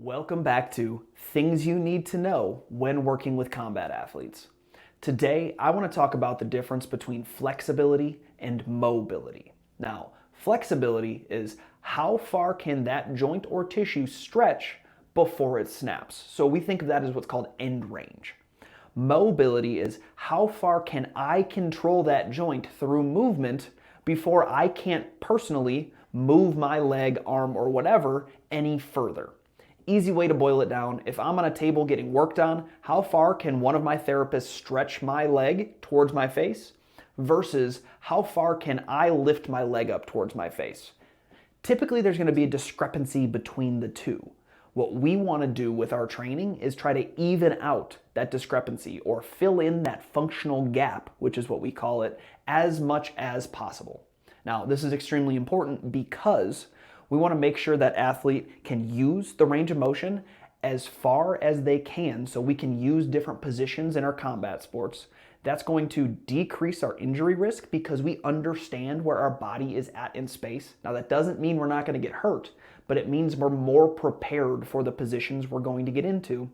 Welcome back to Things You Need to Know When Working with Combat Athletes. Today, I want to talk about the difference between flexibility and mobility. Now, flexibility is how far can that joint or tissue stretch before it snaps. So we think of that as what's called end range. Mobility is how far can I control that joint through movement before I can't personally move my leg, arm, or whatever any further. Easy way to boil it down, if I'm on a table getting worked on, how far can one of my therapists stretch my leg towards my face versus how far can I lift my leg up towards my face? Typically, there's going to be a discrepancy between the two. What we want to do with our training is try to even out that discrepancy or fill in that functional gap, which is what we call it, as much as possible. Now, this is extremely important because we want to make sure that athlete can use the range of motion as far as they can so we can use different positions in our combat sports. That's going to decrease our injury risk because we understand where our body is at in space. Now, that doesn't mean we're not going to get hurt, but it means we're more prepared for the positions we're going to get into.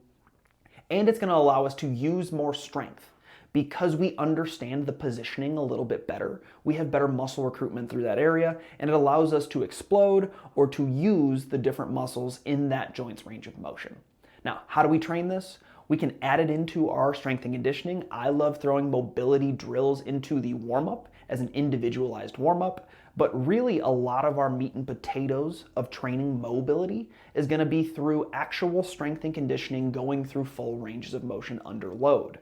And it's going to allow us to use more strength. Because we understand the positioning a little bit better, we have better muscle recruitment through that area, and it allows us to explode or to use the different muscles in that joint's range of motion. Now, how do we train this? We can add it into our strength and conditioning. I love throwing mobility drills into the warm-up as an individualized warm-up, but really a lot of our meat and potatoes of training mobility is going to be through actual strength and conditioning going through full ranges of motion under load.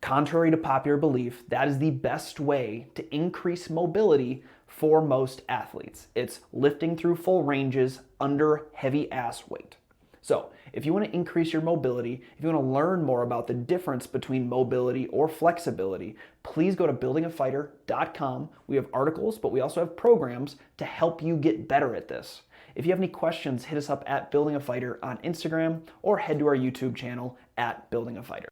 Contrary to popular belief, that is the best way to increase mobility for most athletes. It's lifting through full ranges under heavy ass weight. So if you want to increase your mobility, if you want to learn more about the difference between mobility or flexibility, please go to buildingafighter.com. We have articles, but we also have programs to help you get better at this. If you have any questions, hit us up at Building a Fighter on Instagram or head to our YouTube channel at Building a Fighter.